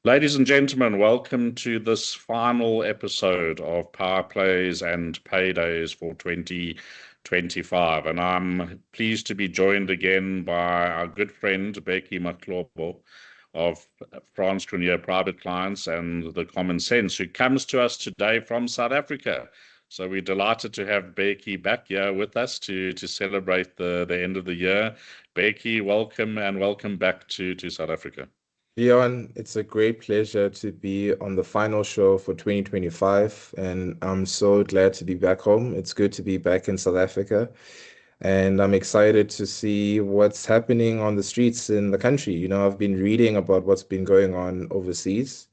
Ladies and gentlemen, welcome to this final episode of Power Plays and Paydays for 2025. And I'm pleased to be joined again by our good friend, Bheki of France Grenier Private Clients and The Common Sense, who comes to us today from South Africa. So we're delighted to have Bheki back here with us to celebrate the end of the year. Bheki, welcome and welcome back to South Africa. Leon, it's a great pleasure to be on the final show for 2025, and I'm so glad to be back home. It's good to be back in South Africa, and I'm excited to see what's happening on the streets in the country. You know, I've been reading about what's been going on overseas,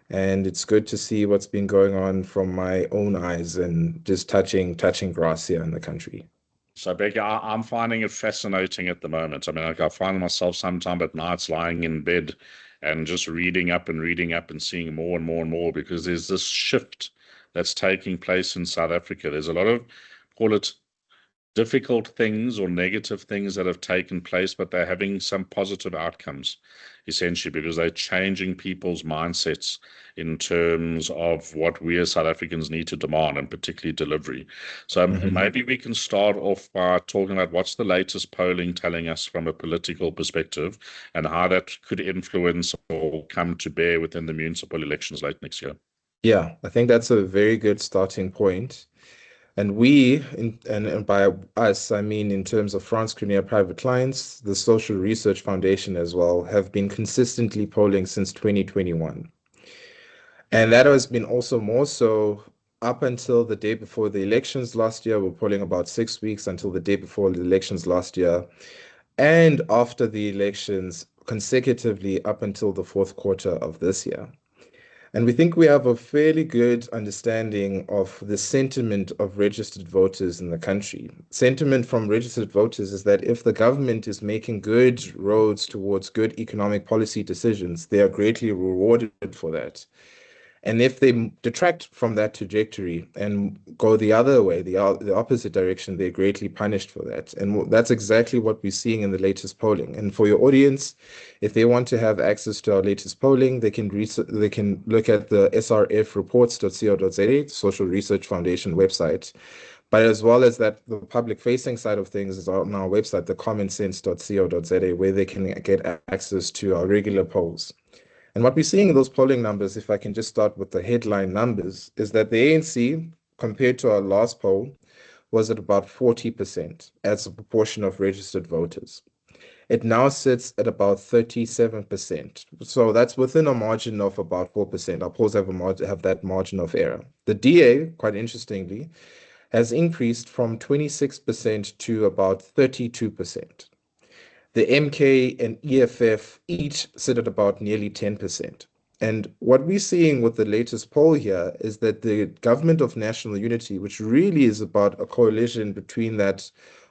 and it's good to see what's been going on from my own eyes and just touching grass here in the country. So, Bheki, I'm finding it fascinating at the moment. I mean, I find myself sometime at nights lying in bed and just reading up and seeing more and more and more, because there's this shift that's taking place in South Africa. There's a lot of, call it, difficult things or negative things that have taken place, but they're having some positive outcomes, essentially, because they're changing people's mindsets in terms of what we as South Africans need to demand, and particularly delivery. So maybe we can start off by talking about what's the latest polling telling us from a political perspective and how that could influence or come to bear within the municipal elections late next year. Yeah, I think that's a very good starting point. And we, and by us, I mean in terms of France Grenier Private Clients, the Social Research Foundation as well, have been consistently polling since 2021. And that has been also more so up until the day before the elections last year. We're polling about 6 weeks until the day before the elections last year. And after the elections, consecutively up until the fourth quarter of this year. And we think we have a fairly good understanding of the sentiment of registered voters in the country. Sentiment from registered voters is that if the government is making good roads towards good economic policy decisions, they are greatly rewarded for that. And if they detract from that trajectory and go the other way, the opposite direction, they're greatly punished for that. And that's exactly what we're seeing in the latest polling. And for your audience, if they want to have access to our latest polling, they can look at the srfreports.co.za, Social Research Foundation website. But as well as that, the public-facing side of things is on our website, theCommonSense.co.za, where they can get access to our regular polls. And what we're seeing in those polling numbers, if I can just start with the headline numbers, is that the ANC, compared to our last poll, was at about 40% as a proportion of registered voters. It now sits at about 37%. So that's within a margin of about 4%. Our polls have that margin of error. The DA, quite interestingly, has increased from 26% to about 32%. The MK and EFF each sit at about nearly 10%. And what we're seeing with the latest poll here is that the Government of National Unity, which really is about a coalition between that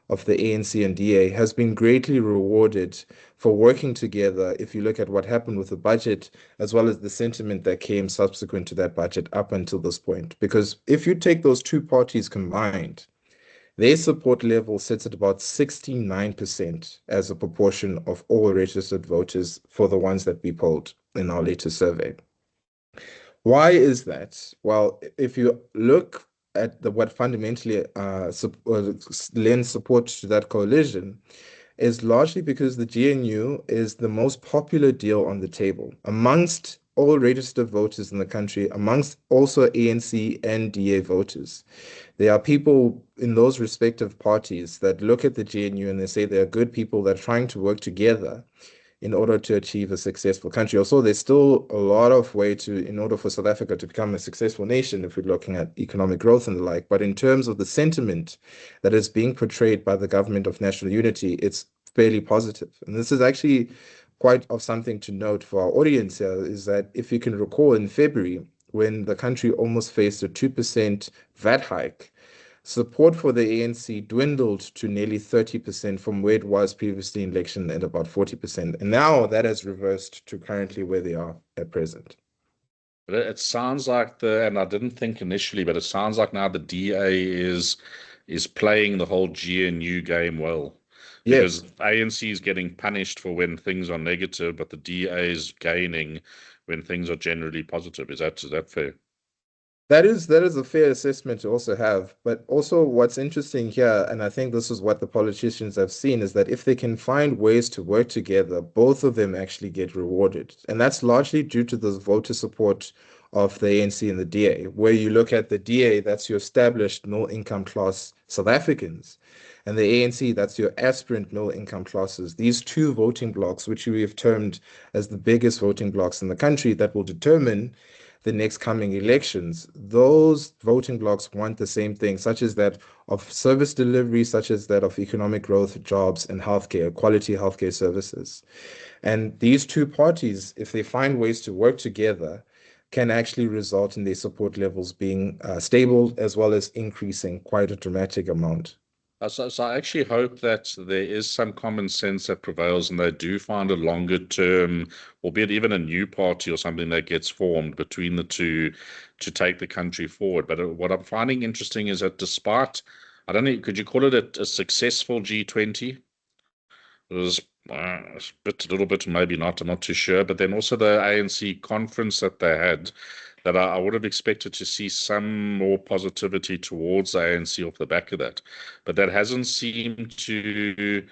of the ANC and DA, has been greatly rewarded for working together. If you look at what happened with the budget, as well as the sentiment that came subsequent to that budget up until this point. Because if you take those two parties combined, their support level sits at about 69% as a proportion of all registered voters for the ones that we polled in our latest survey. Why is that? Well, if you look at what fundamentally lends support to that coalition, is largely because the GNU is the most popular deal on the table amongst all registered voters in the country, amongst also ANC and DA voters. There are people in those respective parties that look at the GNU and they say they are good people that are trying to work together in order to achieve a successful country. Also, there's still a lot of way to, in order for South Africa to become a successful nation, if we're looking at economic growth and the like. But in terms of the sentiment that is being portrayed by the government of national unity, it's fairly positive. And this is actually quite of something to note for our audience here, is that if you can recall in February, when the country almost faced a 2% VAT hike, support for the ANC dwindled to nearly 30% from where it was previously in election at about 40%. And now that has reversed to currently where they are at present. But it sounds like and I didn't think initially, but it sounds like now the DA is playing the whole GNU game well, because Yes. ANC is getting punished for when things are negative, but the DA is gaining when things are generally positive. Is that fair? That is a fair assessment to also have. But also what's interesting here, and I think this is what the politicians have seen, is that if they can find ways to work together, both of them actually get rewarded. And that's largely due to the voter support of the ANC and the DA. Where you look at the DA, that's your established middle income class South Africans. And the ANC, that's your aspirant middle income classes. These two voting blocks, which we have termed as the biggest voting blocks in the country, that will determine the next coming elections, those voting blocks want the same thing, such as that of service delivery, such as that of economic growth, jobs, and healthcare, quality healthcare services. And these two parties, if they find ways to work together, can actually result in their support levels being stable as well as increasing quite a dramatic amount. So I actually hope that there is some common sense that prevails and they do find a longer term, albeit even a new party or something that gets formed between the two to take the country forward. But what I'm finding interesting is that despite, I don't know, could you call it a successful G20? It was a little bit, maybe not, I'm not too sure. But then also the ANC conference that they had, that I would have expected to see some more positivity towards the ANC off the back of that. But that hasn't seemed to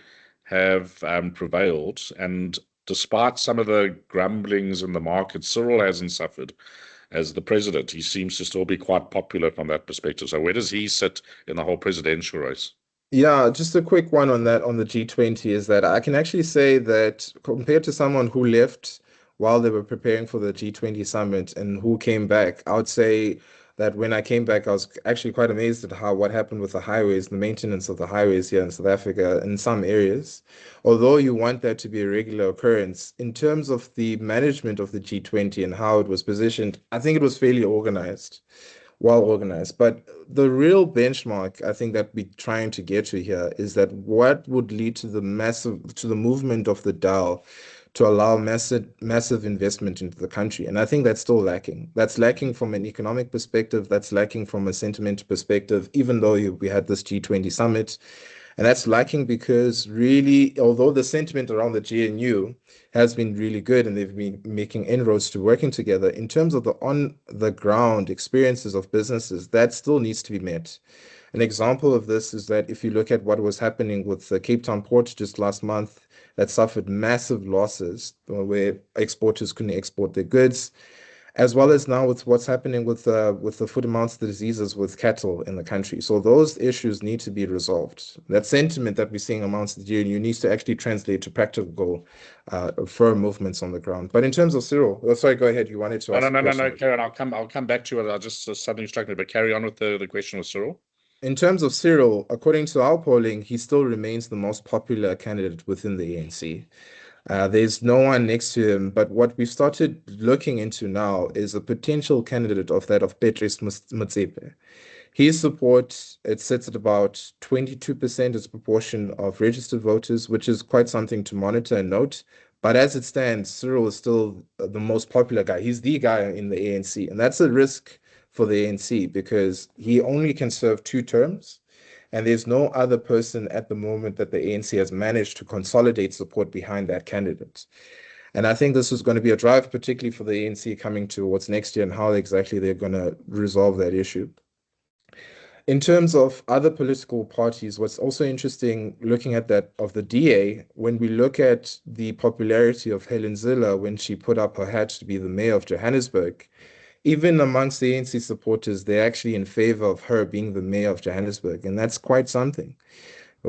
have prevailed. And despite some of the grumblings in the market, Cyril hasn't suffered as the president. He seems to still be quite popular from that perspective. So where does he sit in the whole presidential race? Yeah, just a quick one on that on the G20 is that I can actually say that compared to someone who left while they were preparing for the G20 summit and who came back, I would say that when I came back, I was actually quite amazed at how what happened with the highways, the maintenance of the highways here in South Africa in some areas. Although you want that to be a regular occurrence, in terms of the management of the G20 and how it was positioned, I think it was fairly organized, well organized. But the real benchmark I think that we're trying to get to here is that what would lead to the movement of the dial to allow massive investment into the country. And I think that's still lacking. That's lacking from an economic perspective, that's lacking from a sentiment perspective, even though we had this G20 summit. And that's lacking because really, although the sentiment around the GNU has been really good and they've been making inroads to working together, in terms of the on the ground experiences of businesses, that still needs to be met. An example of this is that if you look at what was happening with the Cape Town port just last month, that suffered massive losses where exporters couldn't export their goods, as well as now with what's happening with the foot-and-mouth diseases with cattle in the country. So those issues need to be resolved. That sentiment that we're seeing amongst the GNU needs to actually translate to practical, firm movements on the ground. But in terms of Cyril, oh, sorry, go ahead. You wanted to No, ask no, a no, no, no, question. Karen, I'll come back to it. I just something struck me, but carry on with the question with Cyril. In terms of Cyril, according to our polling, he still remains the most popular candidate within the ANC. There's no one next to him, but what we've started looking into now is a potential candidate of that of Petrus Motsepe. His support, it sits at about 22% as a proportion of registered voters, which is quite something to monitor and note. But as it stands, Cyril is still the most popular guy. He's the guy in the ANC, and that's a risk for the ANC because he only can serve 2 terms. And there's no other person at the moment that the ANC has managed to consolidate support behind that candidate. And I think this is going to be a drive, particularly for the ANC coming towards next year and how exactly they're going to resolve that issue. In terms of other political parties, what's also interesting looking at that of the DA, when we look at the popularity of Helen Zille when she put up her hat to be the mayor of Johannesburg, even amongst the ANC supporters, they're actually in favor of her being the mayor of Johannesburg, and that's quite something.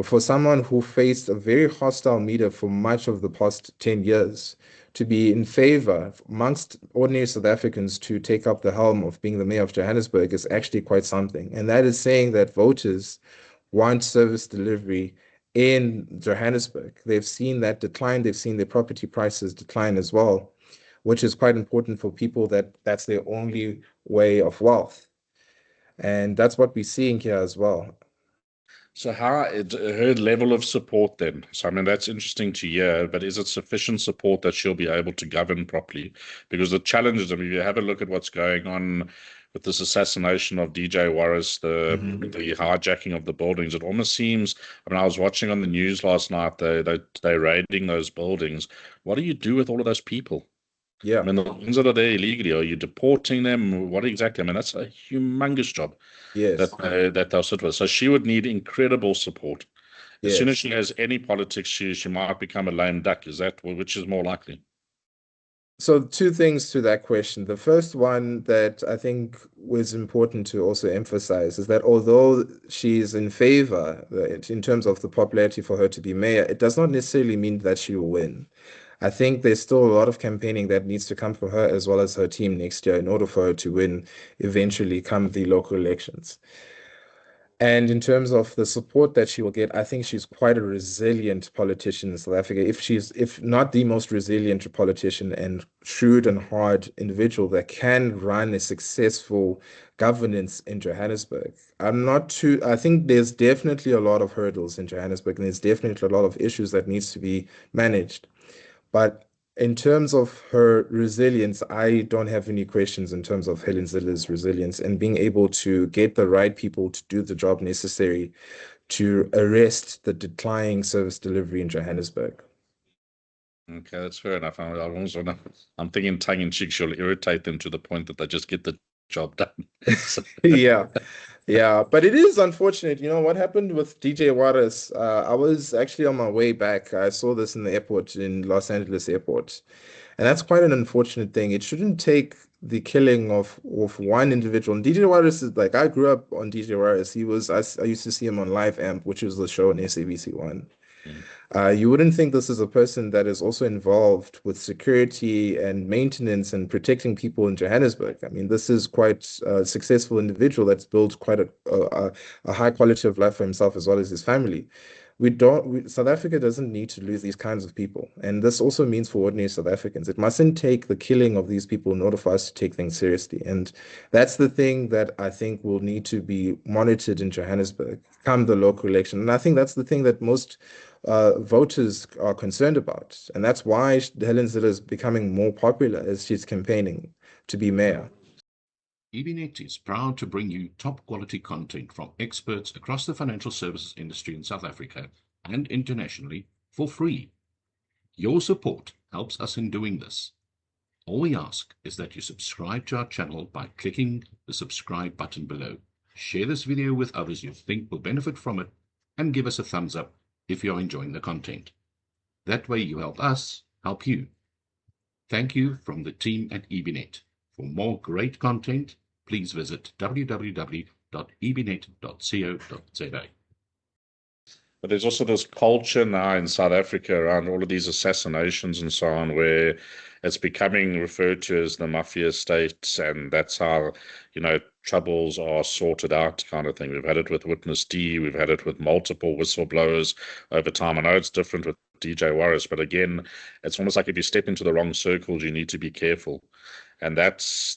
For someone who faced a very hostile media for much of the past 10 years, to be in favor amongst ordinary South Africans to take up the helm of being the mayor of Johannesburg is actually quite something. And that is saying that voters want service delivery in Johannesburg. They've seen that decline, they've seen their property prices decline as well, which is quite important for people that that's their only way of wealth. And that's what we're seeing here as well. So her level of support then? So I mean that's interesting to hear, but is it sufficient support that she'll be able to govern properly? Because the challenge is, I mean, if you have a look at what's going on with this assassination of DJ Warris, the hijacking of the buildings, it almost seems. I mean, I was watching on the news last night. They're raiding those buildings. What do you do with all of those people? I Yeah, mean, the ones that are there illegally, are you deporting them? What exactly? I mean, that's a humongous job yes, that they'll sit with. So she would need incredible support. As soon as yes. she has any politics, she might become a lame duck. Is that which is more likely? So two things to that question. The first one that I think was important to also emphasize is that although she's in favor in terms of the popularity for her to be mayor, it does not necessarily mean that she will win. I think there's still a lot of campaigning that needs to come from her as well as her team next year in order for her to win eventually come the local elections. And in terms of the support that she will get, I think she's quite a resilient politician in South Africa. If not the most resilient politician and shrewd and hard individual that can run a successful governance in Johannesburg. I think there's definitely a lot of hurdles in Johannesburg, and there's definitely a lot of issues that needs to be managed. But in terms of her resilience, I don't have any questions in terms of Helen Zille's resilience and being able to get the right people to do the job necessary to arrest the declining service delivery in Johannesburg. Okay, that's fair enough. I'm thinking tongue in cheek, she'll irritate them to the point that they just get the job done. So, Yeah, yeah, but it is unfortunate. You know what happened with DJ Juarez? I was actually on my way back. I saw this in the airport in Los Angeles airport. And that's quite an unfortunate thing. It shouldn't take the killing of one individual. And DJ Juarez is like, I grew up on DJ Juarez. I used to see him on Live Amp, which was the show on SABC1. mm, You wouldn't think this is a person that is also involved with security and maintenance and protecting people in Johannesburg. I mean, this is quite a successful individual that's built quite a high quality of life for himself as well as his family. South Africa doesn't need to lose these kinds of people. And this also means for ordinary South Africans. It mustn't take the killing of these people in order for us to take things seriously. And that's the thing that I think will need to be monitored in Johannesburg come the local election. And I think that's the thing that most voters are concerned about. And that's why Helen Zille is becoming more popular as she's campaigning to be mayor. EBnet is proud to bring you top quality content from experts across the financial services industry in South Africa and internationally for free. Your support helps us in doing this. All we ask is that you subscribe to our channel by clicking the subscribe button below. Share this video with others you think will benefit from it, and give us a thumbs up if you're enjoying the content. That way you help us help you. Thank you from the team at EBnet. For more great content, please visit www.ebnet.co.za. But there's also this culture now in South Africa around all of these assassinations and so on, where it's becoming referred to as the mafia state, and that's how, troubles are sorted out, kind of thing. We've had it with Witness D, we've had it with multiple whistleblowers over time. I know it's different with DJ Warris, but again, it's almost like if you step into the wrong circles, you need to be careful. And that's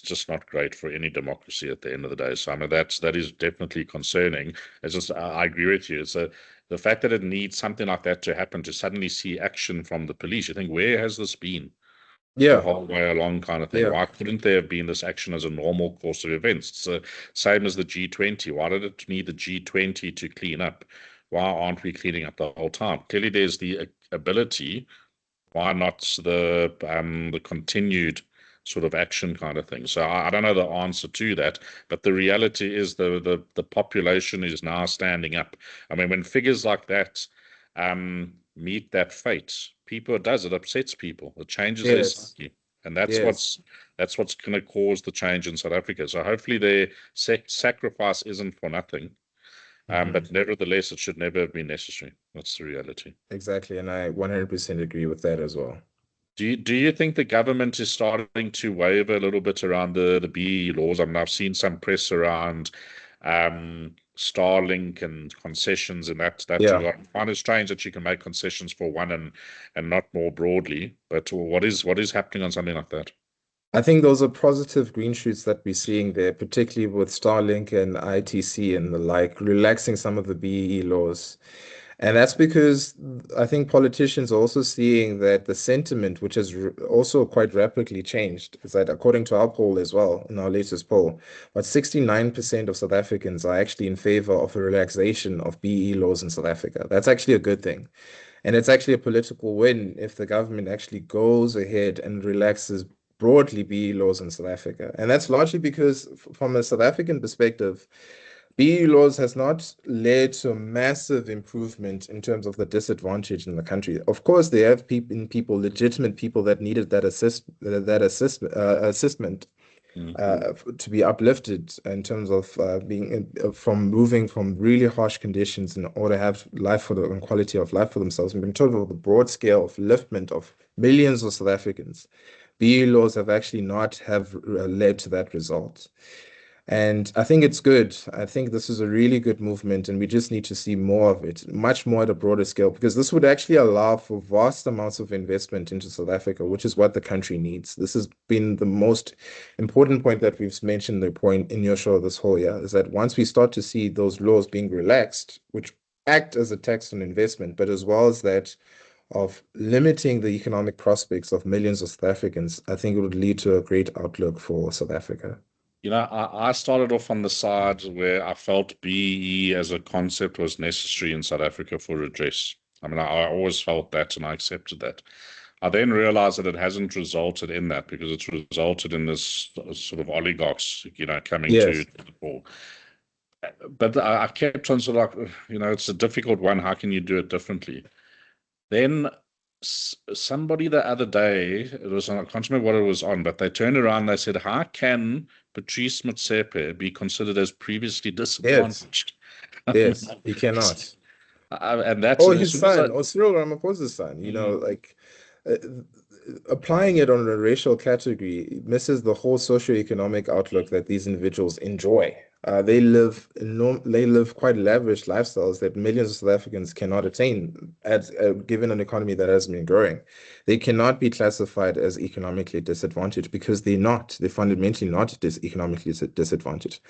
just not great for any democracy at the end of the day. So I mean that is definitely concerning. It's just I agree with you. It's the fact that it needs something like that to happen to suddenly see action from the police. You think, where has this been the Yeah, whole way along, kind of thing? yeah. Why couldn't there have been this action as a normal course of events? It's the same as the G20. Why did it need the G20 to clean up? Why aren't we cleaning up the whole time? Clearly, there's the ability. Why not the continued sort of action kind of thing. So I don't know the answer to that, but the reality is the population is now standing up. I mean, when figures like that meet that fate, it upsets people. It changes their Yes, psyche. And that's yes. what's going to cause the change in South Africa. So hopefully their sacrifice isn't for nothing. But nevertheless, it should never have been necessary. That's the reality. Exactly, and I 100% agree with that as well. Do you think the government is starting to waver a little bit around the BEE laws? I mean, I've seen some press around Starlink and concessions in that Yeah. regard. I find it strange that you can make concessions for one and not more broadly. But what is happening on something like that? I think those are positive green shoots that we're seeing there, particularly with Starlink and ITC and the like, relaxing some of the BEE laws. And that's because I think politicians are also seeing that the sentiment, which has also quite rapidly changed, is that according to our poll as well, in our latest poll, about 69% of South Africans are actually in favor of a relaxation of BEE laws in South Africa. That's actually a good thing. And it's actually a political win if the government actually goes ahead and relaxes broadly BEE laws in South Africa. And that's largely because, from a South African perspective, BEE laws has not led to a massive improvement in terms of the disadvantage in the country. Of course, there have legitimate people that needed assessment to be uplifted in terms of from moving from really harsh conditions in order to have life for and quality of life for themselves. And in terms of the broad scale of liftment of millions of South Africans, BEE laws have actually not have led to that result. And I think it's good. I think this is a really good movement, and we just need to see more of it, much more at a broader scale, because this would actually allow for vast amounts of investment into South Africa, which is what the country needs. This has been the most important point that we've mentioned the point in your show this whole year, is that once we start to see those laws being relaxed, which act as a tax on investment, but as well as that of limiting the economic prospects of millions of South Africans, I think it would lead to a great outlook for South Africa. I started off on the side where I felt BEE as a concept was necessary in South Africa for redress. I mean, I always felt that and I accepted that. I then realized that it hasn't resulted in that because it's resulted in this sort of oligarchs, coming to Yes. the fore. But I kept on sort of like, it's a difficult one. How can you do it differently? Then somebody the other day, I can't remember what it was on, but they turned around and they said, how can Patrice Motsepe be considered as previously disadvantaged? Yes, he cannot. And that's Or as his soon as son, or Cyril Ramaphosa's son, Mm. like uh, applying it on a racial category misses the whole socioeconomic outlook that these individuals enjoy. They live quite lavish lifestyles that millions of South Africans cannot attain given an economy that has been growing. They cannot be classified as economically disadvantaged because they're not. They're fundamentally not economically disadvantaged.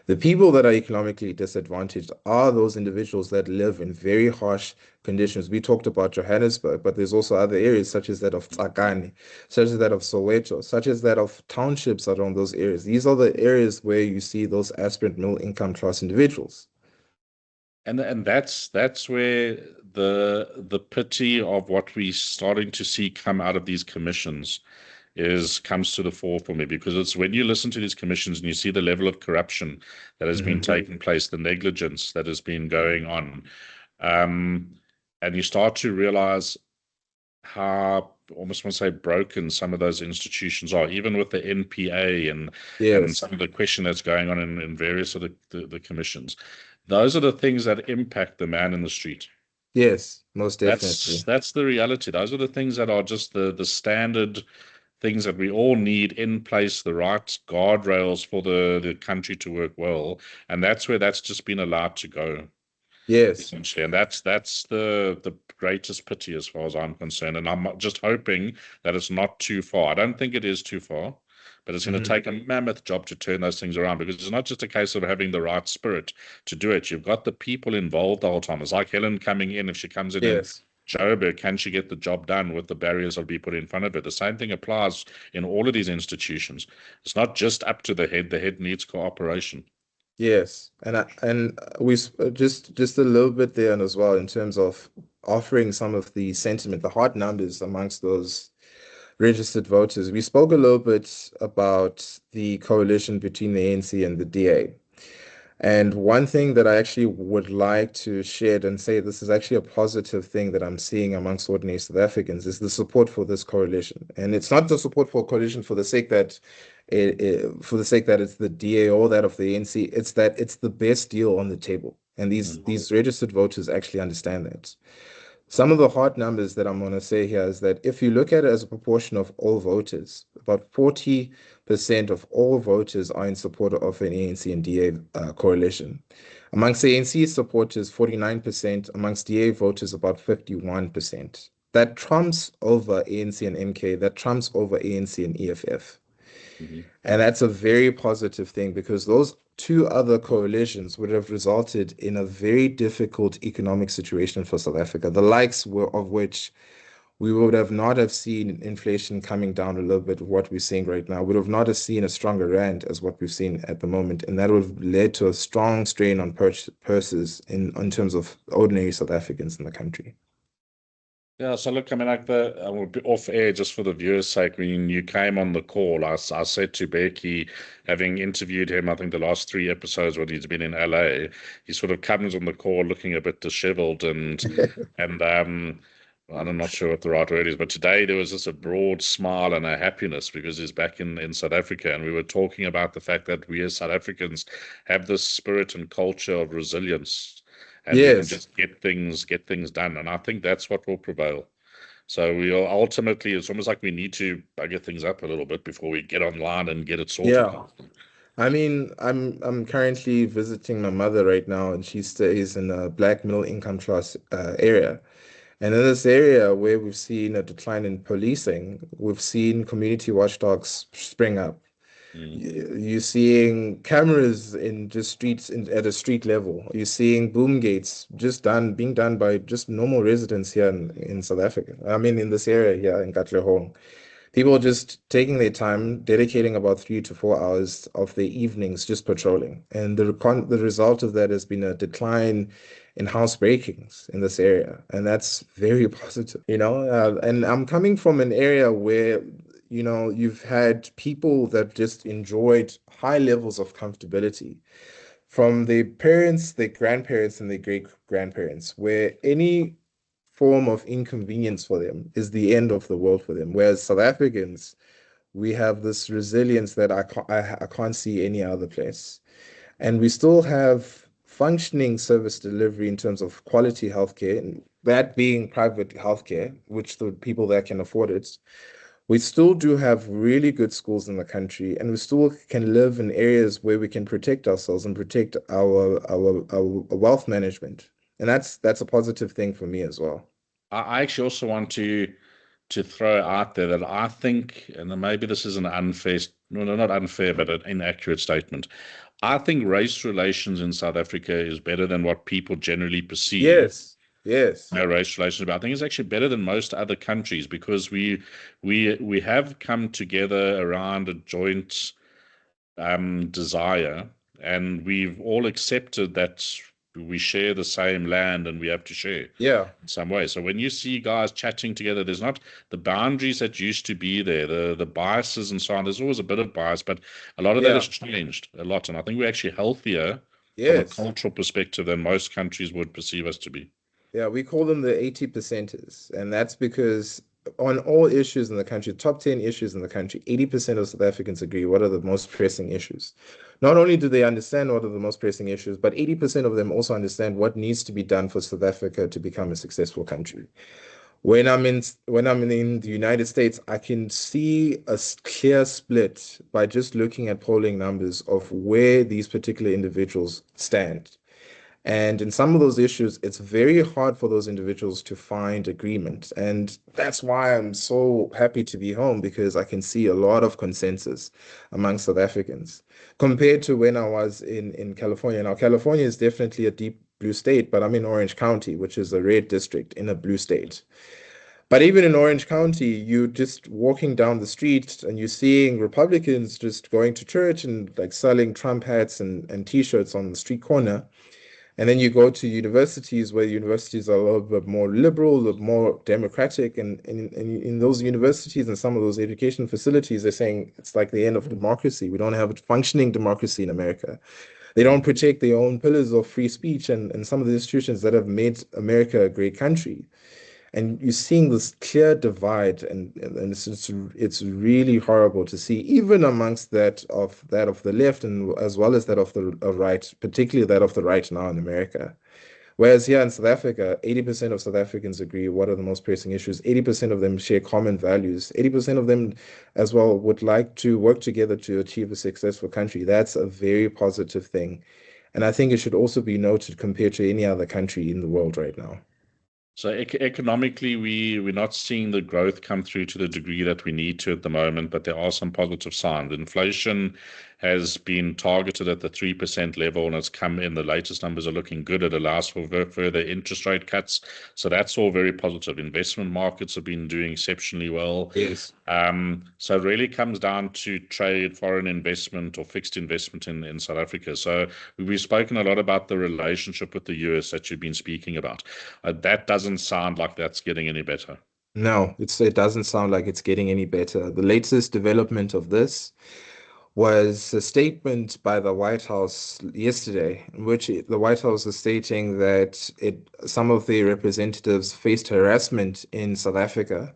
The people that are economically disadvantaged are those individuals that live in very harsh conditions. We talked about Johannesburg, but there's also other areas such as that of Tsakani, such as that of Soweto, such as that of townships around those areas. These are the areas where you see those aspirant middle income class individuals. And that's where the pity of what we're starting to see come out of these commissions comes to the fore for me, because it's when you listen to these commissions and you see the level of corruption that has been taking place, the negligence that has been going on, and you start to realize how, almost want to say, broken some of those institutions are, even with the NPA and Yes, some of the question that's going on in various of the commissions. Those are the things that impact the man in the street. yes, most definitely. That's the reality. Those are the things that are just the standard things that we all need in place, the right guardrails for the country to work well. And that's where that's just been allowed to go, Yes. essentially. And that's the greatest pity as far as I'm concerned. And I'm just hoping that it's not too far. I don't think it is too far, but it's going to take a mammoth job to turn those things around, because it's not just a case of having the right spirit to do it. You've got the people involved the whole time. It's like Helen coming in. If she comes in and Yes. Joburg, can she get the job done with the barriers that'll be put in front of her? The same thing applies in all of these institutions. It's not just up to the head. The head needs cooperation. Yes, just a little bit there and as well in terms of offering some of the sentiment, the hard numbers amongst those registered voters. We spoke a little bit about the coalition between the ANC and the DA. And one thing that I actually would like to share and say this is actually a positive thing that I'm seeing amongst ordinary South Africans is the support for this coalition. And it's not the support for a coalition for the sake that it's the DA or that of the ANC. It's that it's the best deal on the table. And these registered voters actually understand that. Some of the hard numbers that I'm going to say here is that if you look at it as a proportion of all voters, about 40% of all voters are in support of an ANC and DA coalition. Amongst the ANC supporters, 49%, amongst DA voters, about 51%. That trumps over ANC and MK, that trumps over ANC and EFF. And that's a very positive thing because those two other coalitions would have resulted in a very difficult economic situation for South Africa, the likes of which we would have not have seen inflation coming down a little bit of what we're seeing right now. We would have not have seen a stronger rand as what we've seen at the moment. And that would have led to a strong strain on purses in terms of ordinary South Africans in the country. Yeah, so look, I mean, like I will be off air just for the viewers' sake. When you came on the call, I said to Bheki, having interviewed him, I think the last 3 episodes when he's been in LA, he sort of comes on the call looking a bit disheveled and I'm not sure what the right word is, but today there was just a broad smile and a happiness because he's back in South Africa, and we were talking about the fact that we as South Africans have this spirit and culture of resilience. And we can just get things done. And I think that's what will prevail. So we are ultimately, it's almost like we need to bugger things up a little bit before we get online and get it sorted. Yeah. I mean, I'm currently visiting my mother right now, and she stays in a black middle income class area. And in this area where we've seen a decline in policing, we've seen community watchdogs spring up. You're seeing cameras in just streets at a street level. You're seeing boom gates being done by just normal residents here in South Africa. I mean, in this area here in Katlehong. People just taking their time, dedicating about 3 to 4 hours of their evenings just patrolling. And the result of that has been a decline in house breakings in this area. And that's very positive, and I'm coming from an area where you've had people that just enjoyed high levels of comfortability from their parents, their grandparents, and their great-grandparents, where any form of inconvenience for them is the end of the world for them. Whereas South Africans, we have this resilience that I can't see any other place. And we still have functioning service delivery in terms of quality healthcare, and that being private healthcare, which the people that can afford it. We still do have really good schools in the country, and we still can live in areas where we can protect ourselves and protect our wealth management. And that's a positive thing for me as well. I actually also want to throw out there that I think, and maybe this is an unfair, no, not unfair, but an inaccurate statement. I think race relations in South Africa is better than what people generally perceive. Yes. Race relations, but I think it's actually better than most other countries because we have come together around a joint desire, and we've all accepted that we share the same land and we have to share in some way. So when you see guys chatting together, there's not the boundaries that used to be there, the biases and so on. There's always a bit of bias, but a lot of that has changed a lot, and I think we're actually healthier from a cultural perspective than most countries would perceive us to be. Yeah, we call them the 80%ers, and that's because on all issues in the country, top 10 issues in the country, 80% of South Africans agree what are the most pressing issues. Not only do they understand what are the most pressing issues, but 80% of them also understand what needs to be done for South Africa to become a successful country. When I'm in the United States, I can see a clear split by just looking at polling numbers of where these particular individuals stand. And in some of those issues, it's very hard for those individuals to find agreement. And that's why I'm so happy to be home, because I can see a lot of consensus among South Africans compared to when I was in California. Now, California is definitely a deep blue state, but I'm in Orange County, which is a red district in a blue state. But even in Orange County, you're just walking down the street and you're seeing Republicans just going to church and like selling Trump hats and T-shirts on the street corner. And then you go to universities where universities are a little bit more liberal, a little more democratic. And in those universities and some of those education facilities, they're saying it's like the end of democracy. We don't have a functioning democracy in America. They don't protect their own pillars of free speech and some of the institutions that have made America a great country. And you're seeing this clear divide, and it's really horrible to see, even amongst that of the left and as well as that of the right, particularly that of the right now in America. Whereas here in South Africa, 80% of South Africans agree what are the most pressing issues. 80% of them share common values. 80% of them as well would like to work together to achieve a successful country. That's a very positive thing. And I think it should also be noted compared to any other country in the world right now. So economically, we're not seeing the growth come through to the degree that we need to at the moment, but there are some positive signs. Inflation has been targeted at the 3% level, and it's come in. The latest numbers are looking good. It allows for further interest rate cuts. So that's all very positive. Investment markets have been doing exceptionally well. Yes. So it really comes down to trade, foreign investment, or fixed investment in South Africa. So we've spoken a lot about the relationship with the US that you've been speaking about. That doesn't sound like that's getting any better. No, it doesn't sound like it's getting any better. The latest development of this was a statement by the White House yesterday, in which the White House is stating that some of the representatives faced harassment in South Africa,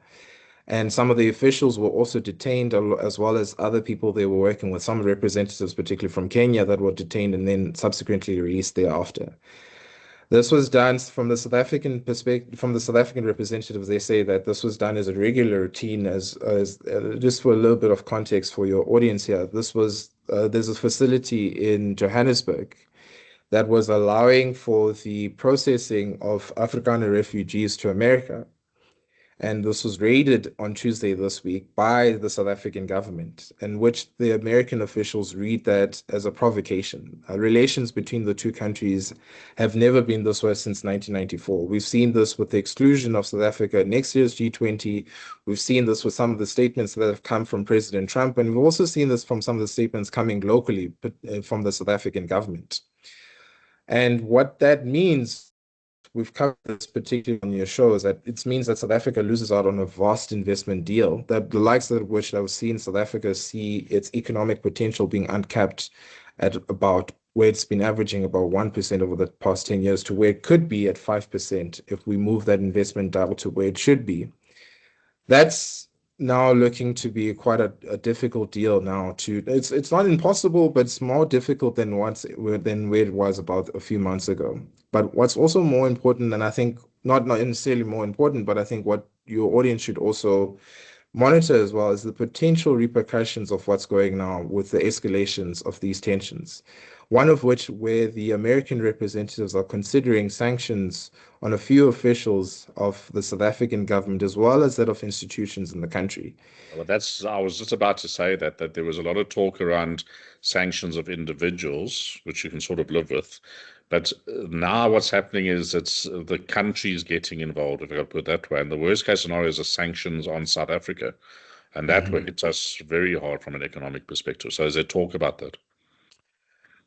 and some of the officials were also detained, as well as other people they were working with, some representatives, particularly from Kenya, that were detained and then subsequently released thereafter. This was done from the South African perspective, from the South African representatives. They say that this was done as a regular routine, as just for a little bit of context for your audience here. This was there's a facility in Johannesburg that was allowing for the processing of Afrikaner refugees to America. And this was raided on Tuesday this week by the South African government, in which the American officials read that as a provocation. Relations between the two countries have never been this way since 1994. We've seen this with the exclusion of South Africa at next year's G20. We've seen this with some of the statements that have come from President Trump, and we've also seen this from some of the statements coming locally from the South African government. And what that means, we've covered this particularly on your show, is that it means that South Africa loses out on a vast investment deal, that the likes of which I was seeing South Africa see its economic potential being uncapped at about where it's been averaging about 1% over the past 10 years to where it could be at 5% if we move that investment dial to where it should be. That's now looking to be quite a difficult deal now. It's not impossible, but it's more difficult than where it was about a few months ago. But what's also more important, and I think not necessarily more important, but I think what your audience should also monitor as well, is the potential repercussions of what's going now with the escalations of these tensions. One of which, where the American representatives are considering sanctions on a few officials of the South African government, as well as that of institutions in the country. Well, I was just about to say that there was a lot of talk around sanctions of individuals, which you can sort of live with. But now what's happening is it's the countries getting involved, if I could put it that way. And the worst case scenario is sanctions on South Africa. And that will hit us very hard from an economic perspective. So is there talk about that?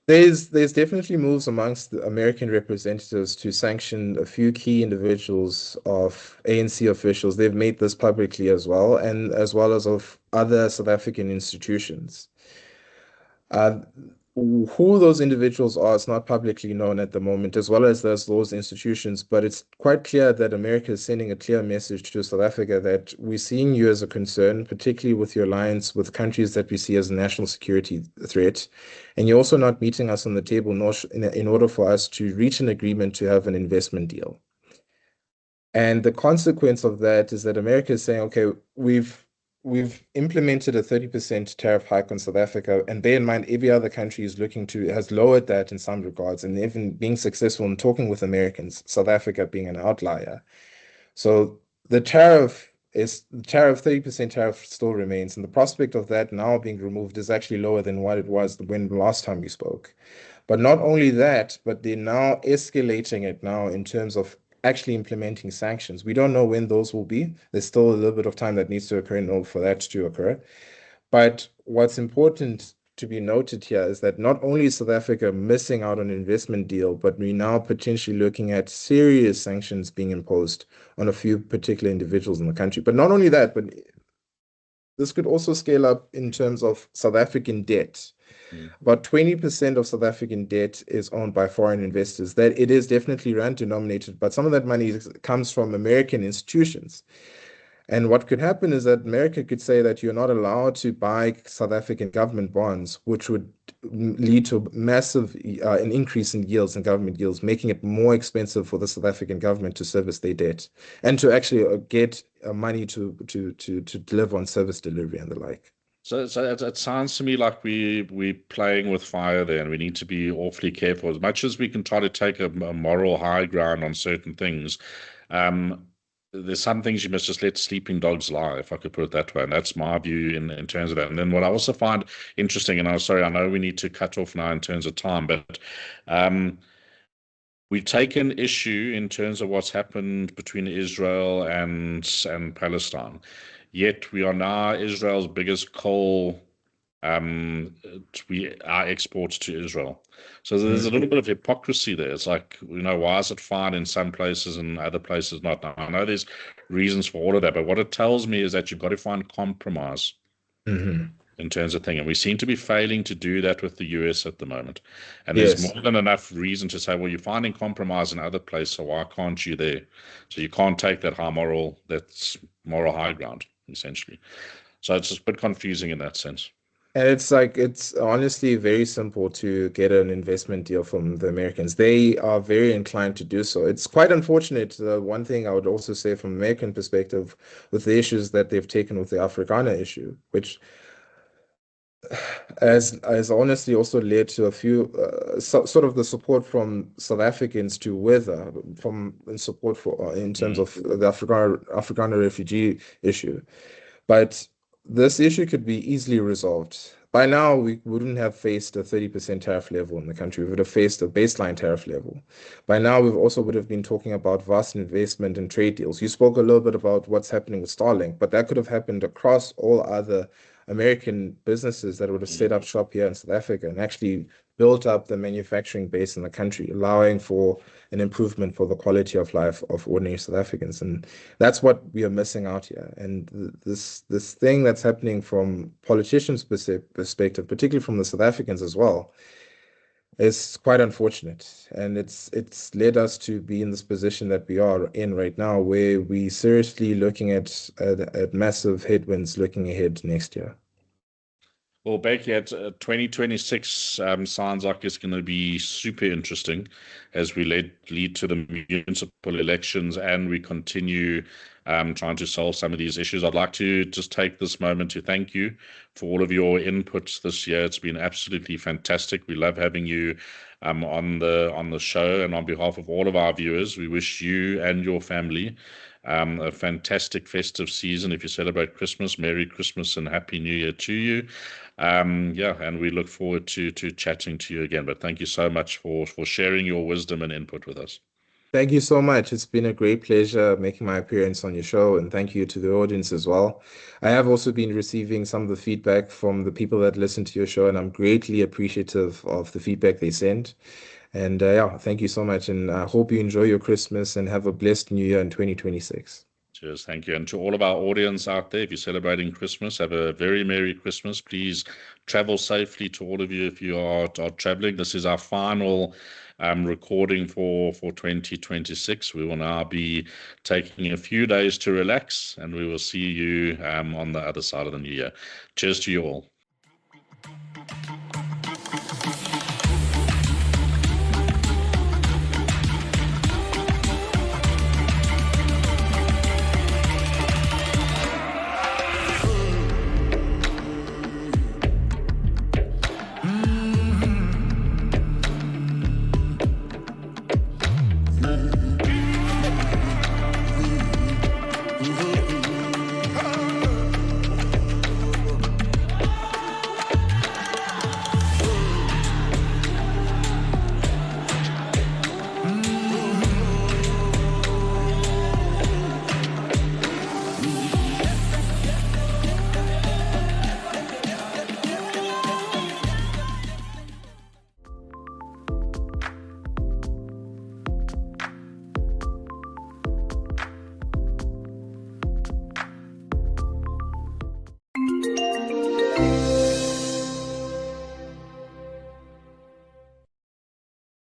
There's definitely moves amongst the American representatives to sanction a few key individuals of ANC officials. They've made this publicly as well, and as well as of other South African institutions. Who those individuals are is not publicly known at the moment, as well as those institutions, but it's quite clear that America is sending a clear message to South Africa that we're seeing you as a concern, particularly with your alliance with countries that we see as a national security threat. And you're also not meeting us on the table in order for us to reach an agreement to have an investment deal. And the consequence of that is that America is saying, okay, we've implemented a 30% tariff hike on South Africa, and bear in mind, every other country has lowered that in some regards, and even being successful in talking with Americans, South Africa being an outlier. So the 30% tariff still remains, and the prospect of that now being removed is actually lower than what it was when the last time we spoke. But not only that, but they're now escalating it now in terms of actually implementing sanctions. We don't know when those will be. There's still a little bit of time that needs to occur in order for that to occur. But what's important to be noted here is that not only is South Africa missing out on an investment deal, but we're now potentially looking at serious sanctions being imposed on a few particular individuals in the country. But not only that, but this could also scale up in terms of South African debt. About 20% of South African debt is owned by foreign investors. That it is definitely rand denominated, but some of that money comes from American institutions. And what could happen is that America could say that you're not allowed to buy South African government bonds, which would lead to massive an increase in yields and government yields, making it more expensive for the South African government to service their debt and to actually get money to deliver on service delivery and the like. So it sounds to me like we're playing with fire there, and we need to be awfully careful. As much as we can try to take a moral high ground on certain things, there's some things you must just let sleeping dogs lie, if I could put it that way. And that's my view in terms of that. And then what I also find interesting, and I'm sorry, I know we need to cut off now in terms of time, but we've taken issue in terms of what's happened between Israel and Palestine. Yet we are now Israel's biggest coal our exports to Israel. So there's a little bit of hypocrisy there. It's like, why is it fine in some places and other places not? Now, I know there's reasons for all of that, but what it tells me is that you've got to find compromise in terms of thing. And we seem to be failing to do that with the US at the moment. And there's more than enough reason to say, well, you're finding compromise in other places, so why can't you there? So you can't take that that's moral high ground, essentially. So it's just a bit confusing in that sense. And it's honestly very simple to get an investment deal from the Americans. They are very inclined to do so. It's quite unfortunate. One thing I would also say from American perspective with the issues that they've taken with the Afrikaner issue, which has honestly also led to a few sort of the support from South Africans to wither from support for in terms of the Afrikaner refugee issue. But this issue could be easily resolved. By now, we wouldn't have faced a 30% tariff level in the country. We would have faced a baseline tariff level. By now, we also would have been talking about vast investment and trade deals. You spoke a little bit about what's happening with Starlink, but that could have happened across all other American businesses that would have set up shop here in South Africa and actually built up the manufacturing base in the country, allowing for an improvement for the quality of life of ordinary South Africans. And that's what we are missing out here. And this thing that's happening from politicians' perspective, particularly from the South Africans as well, is quite unfortunate. And it's led us to be in this position that we are in right now, where we seriously looking at massive headwinds looking ahead next year. Well, Bheki, 2026 sounds like it's going to be super interesting as we lead to the municipal elections and we continue trying to solve some of these issues. I'd like to just take this moment to thank you for all of your inputs this year. It's been absolutely fantastic. We love having you on the show, and on behalf of all of our viewers, we wish you and your family a fantastic festive season. If you celebrate Christmas, Merry Christmas and Happy New Year to you. And we look forward to chatting to you again. But thank you so much for sharing your wisdom and input with us. Thank you so much. It's been a great pleasure making my appearance on your show, and thank you to the audience as well. I have also been receiving some of the feedback from the people that listen to your show, and I'm greatly appreciative of the feedback they send. And thank you so much, and I hope you enjoy your Christmas and have a blessed New Year in 2026. Cheers, thank you. And to all of our audience out there, if you're celebrating Christmas, have a very Merry Christmas. Please travel safely to all of you if you are traveling. This is our final recording for 2026. We will now be taking a few days to relax, and we will see you on the other side of the new year. Cheers to you all.